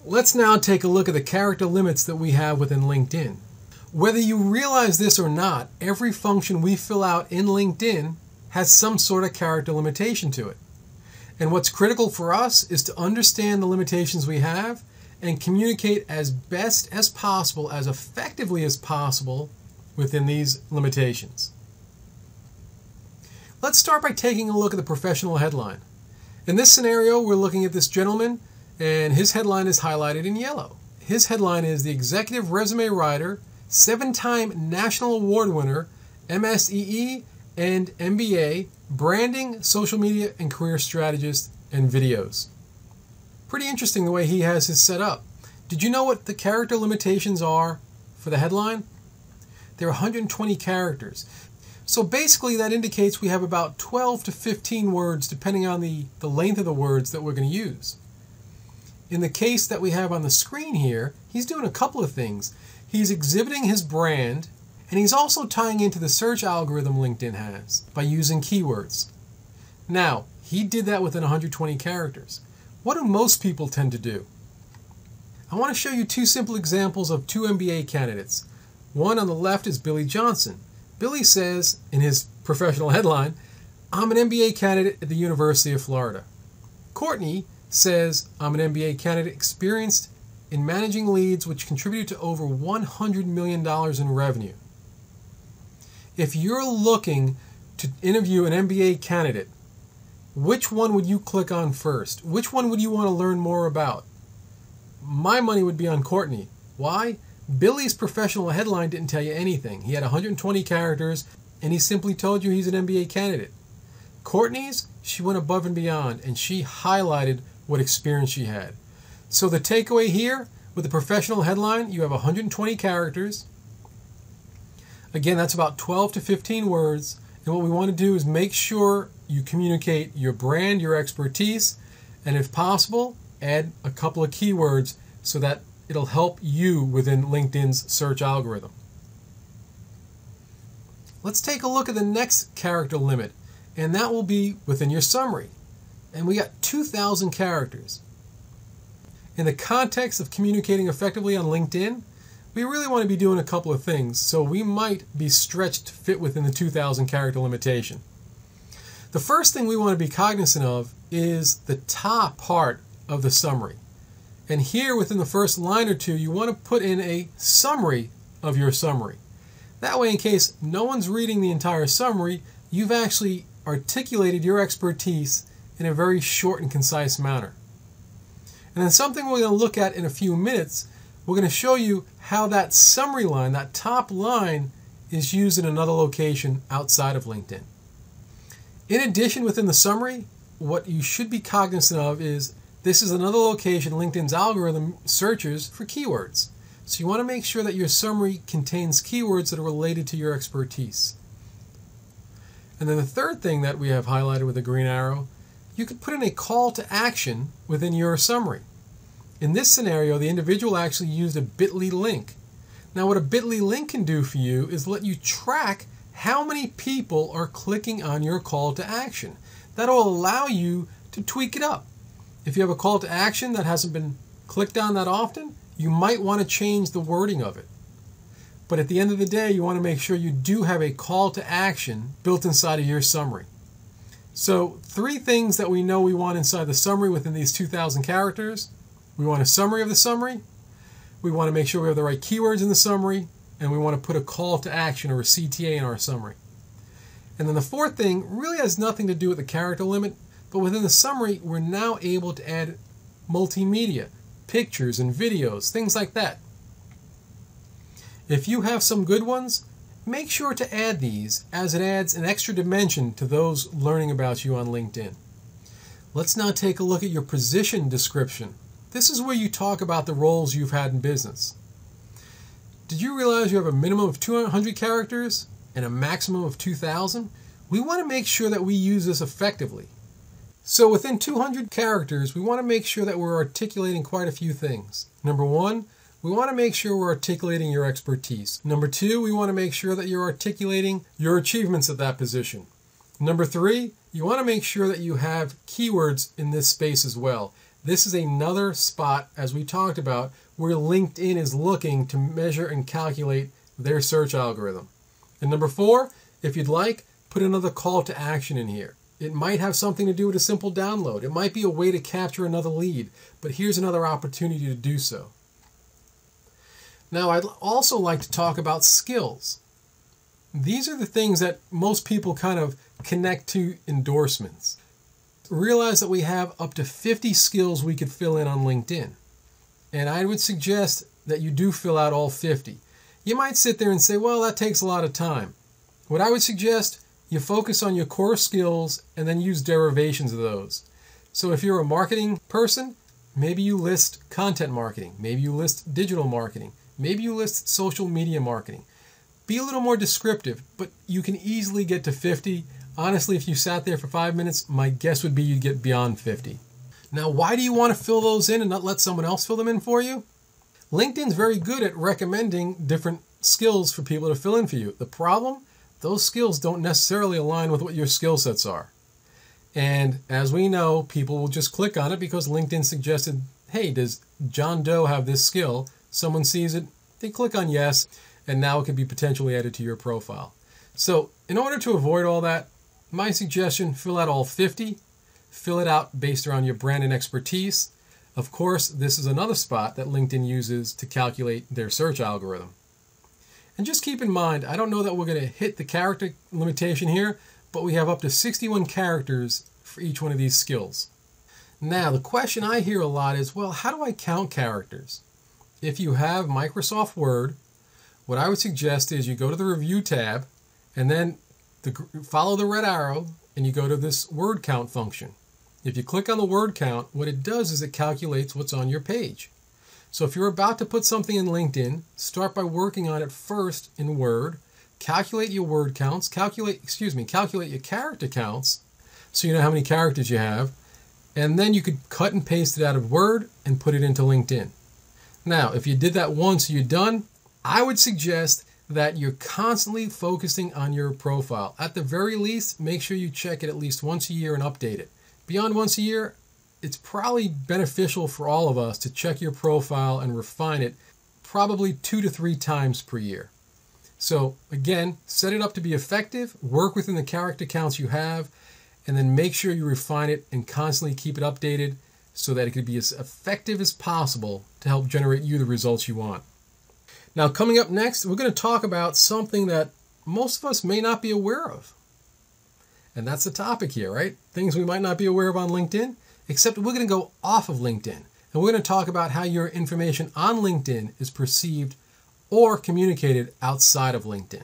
Let's now take a look at the character limits that we have within LinkedIn. Whether you realize this or not, every function we fill out in LinkedIn has some sort of character limitation to it. And what's critical for us is to understand the limitations we have and communicate as best as possible, as effectively as possible within these limitations. Let's start by taking a look at the professional headline. In this scenario, we're looking at this gentleman, and his headline is highlighted in yellow. His headline is the executive resume writer, 7-time national award winner, MSEE and MBA, branding, social media, and career strategist, and videos. Pretty interesting the way he has his set up. Did you know what the character limitations are for the headline? They're 120 characters. So basically that indicates we have about 12 to 15 words depending on the length of the words that we're going to use. In the case that we have on the screen here, he's doing a couple of things. He's exhibiting his brand, and he's also tying into the search algorithm LinkedIn has by using keywords. Now, he did that within 120 characters. What do most people tend to do? I want to show you two simple examples of two MBA candidates. One on the left is Billy Johnson. Billy says in his professional headline, "I'm an MBA candidate at the University of Florida." Courtney says, "I'm an MBA candidate experienced in managing leads which contributed to over $100 million in revenue." If you're looking to interview an MBA candidate, which one would you click on first? Which one would you want to learn more about? My money would be on Courtney. Why? Billy's professional headline didn't tell you anything. He had 120 characters, and he simply told you he's an MBA candidate. Courtney's, she went above and beyond, and she highlighted what experience she had. So the takeaway here, with the professional headline, you have 120 characters. Again, that's about 12 to 15 words. And what we want to do is make sure you communicate your brand, your expertise, and if possible, add a couple of keywords so that it'll help you within LinkedIn's search algorithm. Let's take a look at the next character limit, and that will be within your summary. And we got 2,000 characters. In the context of communicating effectively on LinkedIn, we really want to be doing a couple of things, so we might be stretched to fit within the 2,000 character limitation. The first thing we want to be cognizant of is the top part of the summary. And here within the first line or two, you want to put in a summary of your summary. That way, in case no one's reading the entire summary, you've actually articulated your expertise in a very short and concise manner. And then something we're going to look at in a few minutes, we're going to show you how that summary line, that top line, is used in another location outside of LinkedIn. In addition, within the summary, what you should be cognizant of is this is another location LinkedIn's algorithm searches for keywords. So you want to make sure that your summary contains keywords that are related to your expertise. And then the third thing that we have highlighted with a green arrow, you could put in a call to action within your summary. In this scenario, the individual actually used a bit.ly link. Now what a bit.ly link can do for you is let you track how many people are clicking on your call to action. That'll allow you to tweak it up. If you have a call to action that hasn't been clicked on that often, you might want to change the wording of it. But at the end of the day, you want to make sure you do have a call to action built inside of your summary. So 3 things that we know we want inside the summary within these 2,000 characters. We want a summary of the summary. We want to make sure we have the right keywords in the summary. And we want to put a call to action or a CTA in our summary. And then the fourth thing really has nothing to do with the character limit, but within the summary, we're now able to add multimedia, pictures and videos, things like that. If you have some good ones, make sure to add these as it adds an extra dimension to those learning about you on LinkedIn. Let's now take a look at your position description. This is where you talk about the roles you've had in business. Did you realize you have a minimum of 200 characters and a maximum of 2,000? We want to make sure that we use this effectively. So within 200 characters, we want to make sure that we're articulating quite a few things. Number 1, we want to make sure we're articulating your expertise. Number 2, we want to make sure that you're articulating your achievements at that position. Number 3, you want to make sure that you have keywords in this space as well. This is another spot, as we talked about, where LinkedIn is looking to measure and calculate their search algorithm. And number 4, if you'd like, put another call to action in here. It might have something to do with a simple download. It might be a way to capture another lead, but here's another opportunity to do so. Now, I'd also like to talk about skills. These are the things that most people kind of connect to endorsements. Realize that we have up to 50 skills we could fill in on LinkedIn. And I would suggest that you do fill out all 50. You might sit there and say, well, that takes a lot of time. What I would suggest, you focus on your core skills and then use derivations of those. So if you're a marketing person, maybe you list content marketing. Maybe you list digital marketing. Maybe you list social media marketing. Be a little more descriptive, but you can easily get to 50. Honestly, if you sat there for 5 minutes, my guess would be you'd get beyond 50. Now, why do you want to fill those in and not let someone else fill them in for you? LinkedIn's very good at recommending different skills for people to fill in for you. The problem, those skills don't necessarily align with what your skill sets are. And as we know, people will just click on it because LinkedIn suggested, hey, does John Doe have this skill? Someone sees it, they click on yes, and now it could be potentially added to your profile. So in order to avoid all that, my suggestion, fill out all 50. Fill it out based around your brand and expertise. Of course, this is another spot that LinkedIn uses to calculate their search algorithm. And just keep in mind, I don't know that we're going to hit the character limitation here, but we have up to 61 characters for each one of these skills. Now, the question I hear a lot is, well, how do I count characters? If you have Microsoft Word, what I would suggest is you go to the Review tab, and then follow the red arrow, and you go to this word count function. If you click on the word count, what it does is it calculates what's on your page. So if you're about to put something in LinkedIn, start by working on it first in Word, calculate your word counts, calculate your character counts, so you know how many characters you have, and then you could cut and paste it out of Word and put it into LinkedIn. Now, if you did that once and you're done, I would suggest that you're constantly focusing on your profile. At the very least, make sure you check it at least once a year and update it. Beyond once a year, it's probably beneficial for all of us to check your profile and refine it probably 2 to 3 times per year. So again, set it up to be effective, work within the character counts you have, and then make sure you refine it and constantly keep it updated so that it can be as effective as possible to help generate you the results you want. Now, coming up next, we're going to talk about something that most of us may not be aware of. And that's the topic here, right? Things we might not be aware of on LinkedIn, except we're going to go off of LinkedIn. And we're going to talk about how your information on LinkedIn is perceived or communicated outside of LinkedIn.